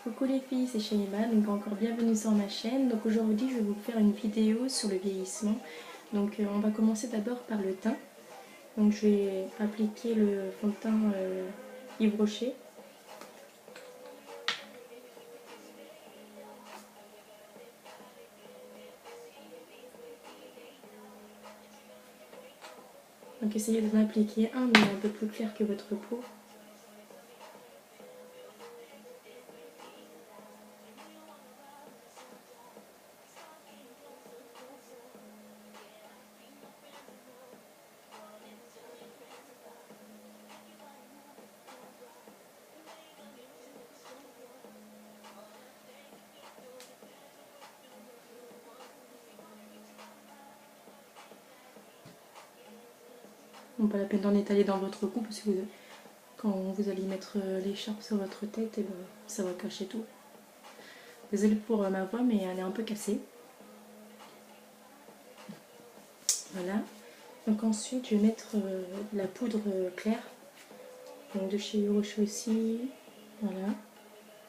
Coucou les filles, c'est Shaima, donc encore bienvenue sur ma chaîne. Donc aujourd'hui je vais vous faire une vidéo sur le vieillissement. Donc on va commencer d'abord par le teint. Donc je vais appliquer le fond de teint Yves Rocher. Donc essayez d'en appliquer un mais un peu plus clair que votre peau. Bon, pas la peine d'en étaler dans votre cou parce que quand vous allez mettre l'écharpe sur votre tête, et ben, ça va cacher tout. Désolée pour ma voix mais elle est un peu cassée. Voilà. Donc ensuite je vais mettre la poudre claire. Donc de chez Yves Rocher aussi. Voilà.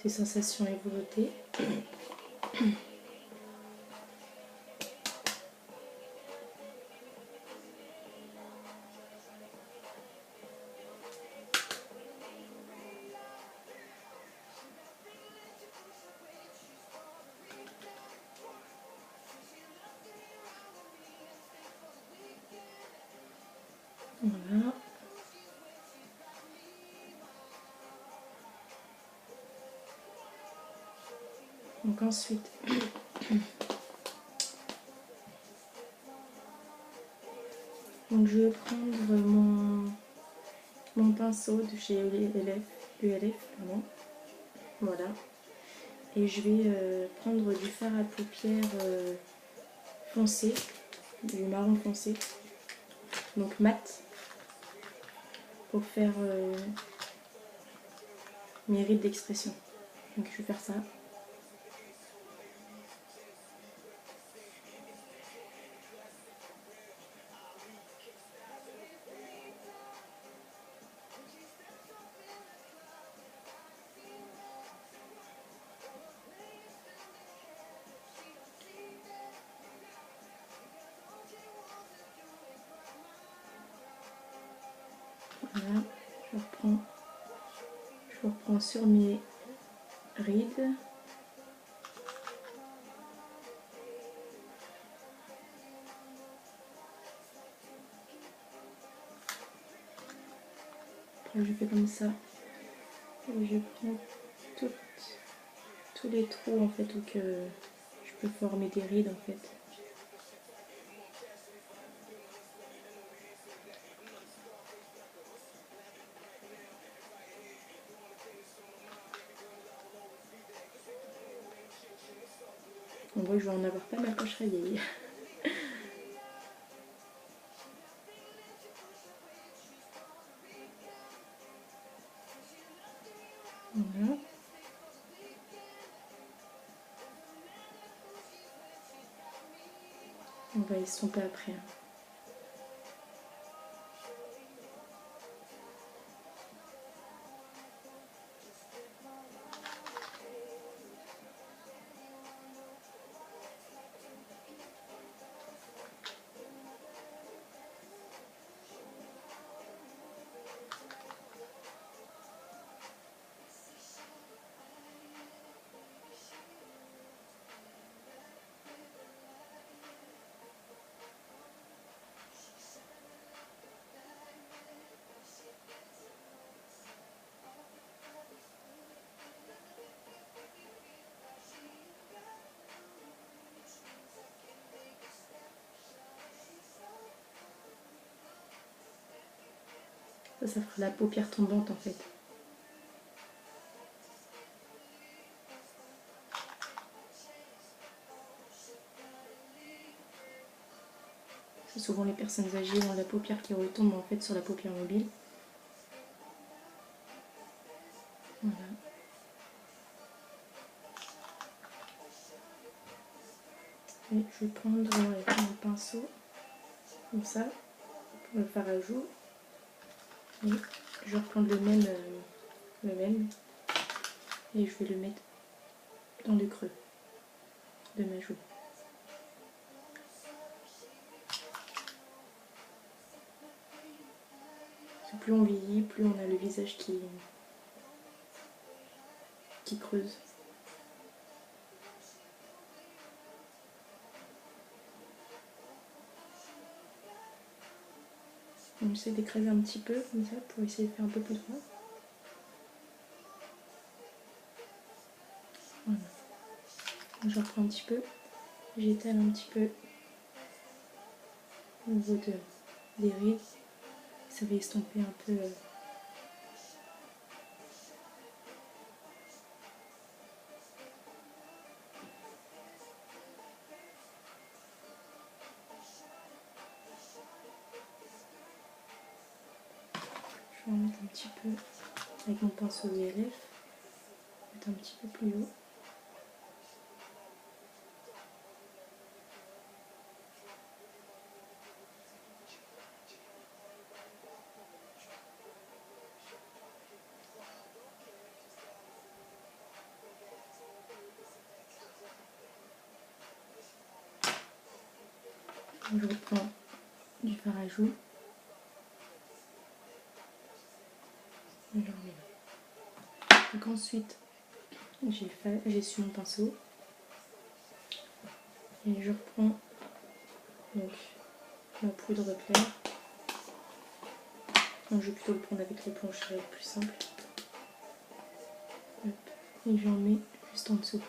C'est Sensation et Volonté. Voilà. Donc ensuite, donc je vais prendre mon pinceau de chez ULF, pardon. Voilà. Et je vais prendre du fard à paupières foncé, du marron foncé, donc mat, pour faire mes rides d'expression. Donc je vais faire ça. Voilà, je reprends sur mes rides. Après je fais comme ça. Et je prends tous les trous en fait où que je peux former des rides en fait. On voit que je vais en avoir pas mal quand je serai vieille. Voilà. On va estomper après. Ça fera la paupière tombante en fait. Souvent les personnes âgées ont la paupière qui retombe en fait sur la paupière mobile. Voilà. Et je vais prendre avec mon pinceau, comme ça, pour le fard à joues. Et je vais reprendre le même, et je vais le mettre dans le creux de ma joue. Plus on vieillit, plus on a le visage qui creuse. On essaie d'écraser un petit peu comme ça pour essayer de faire un peu plus droit. Voilà. Je reprends un petit peu, j'étale un petit peu au niveau des rides. Ça va estomper un peu. Je vais en mettre un petit peu avec mon pinceau ILF, mettre un petit peu plus haut. Je reprends du fard à joues. Et j'en remets là. Donc ensuite, j'ai mon pinceau. Et je reprends donc ma poudre claire. Donc, je vais plutôt le prendre avec l'éponge, ça va être plus simple. Hop. Et j'en mets juste en dessous.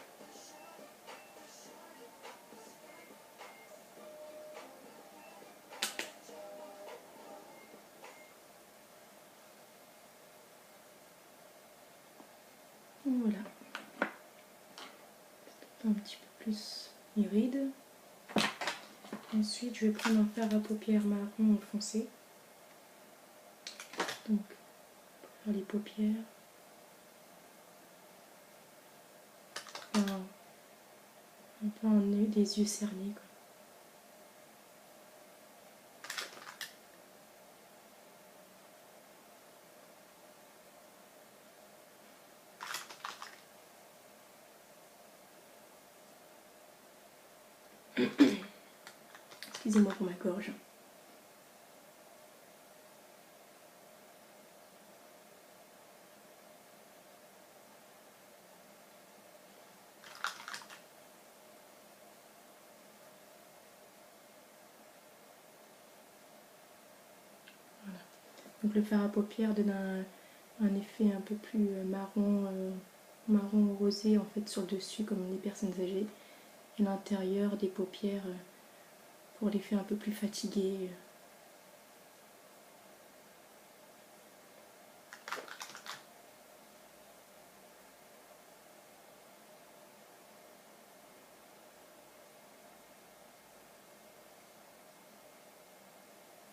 Voilà. Un petit peu plus les rides. Ensuite, je vais prendre un fard à paupières marron foncé. Donc, pour faire les paupières. Un peu des yeux cernés, quoi. Excusez-moi pour ma gorge. Voilà. Donc le fard à paupières donne un effet un peu plus marron rosé en fait sur le dessus comme les personnes âgées. Et l'intérieur des paupières pour l'effet un peu plus fatigué.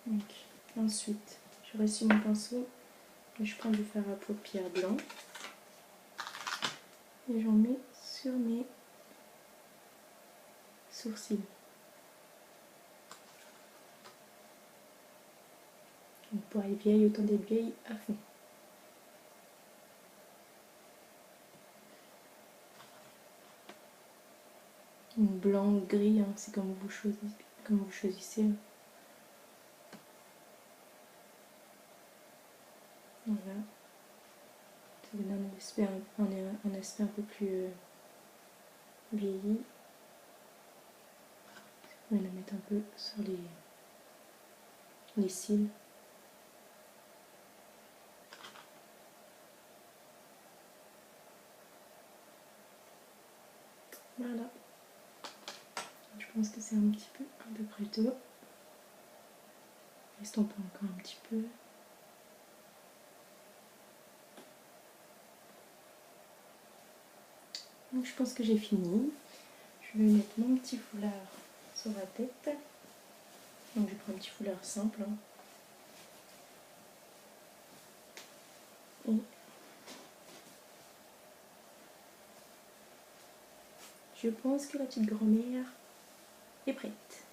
Donc, ensuite, je ressuie mon pinceau et je prends du fard à paupières blanc et j'en mets sur mes sourcils. Donc pour les vieilles, autant des vieilles à fond. Blanc, gris, hein, c'est comme vous choisissez. Voilà. Ça donne un aspect un peu plus vieilli. On va la mettre un peu sur les cils. Voilà. Je pense que c'est un peu près tout. Estomper encore un petit peu. Donc je pense que j'ai fini. Je vais mettre mon petit foulard sur la tête. Donc je prends un petit foulard simple. Et je pense que la petite grand-mère est prête.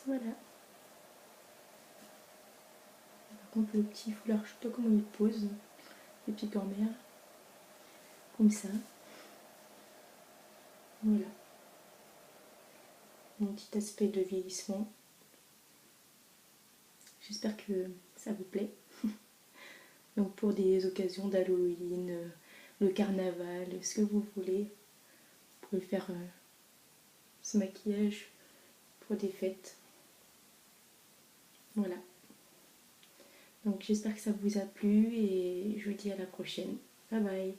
Voilà. un peu le petit foulard, je sais pas comment il pose, les petites grand-mères, comme ça. Voilà, mon petit aspect de vieillissement. J'espère que ça vous plaît. Donc pour des occasions d'Halloween, le carnaval, ce que vous voulez, vous pouvez faire ce maquillage pour des fêtes. Voilà. Donc j'espère que ça vous a plu et je vous dis à la prochaine. Bye bye.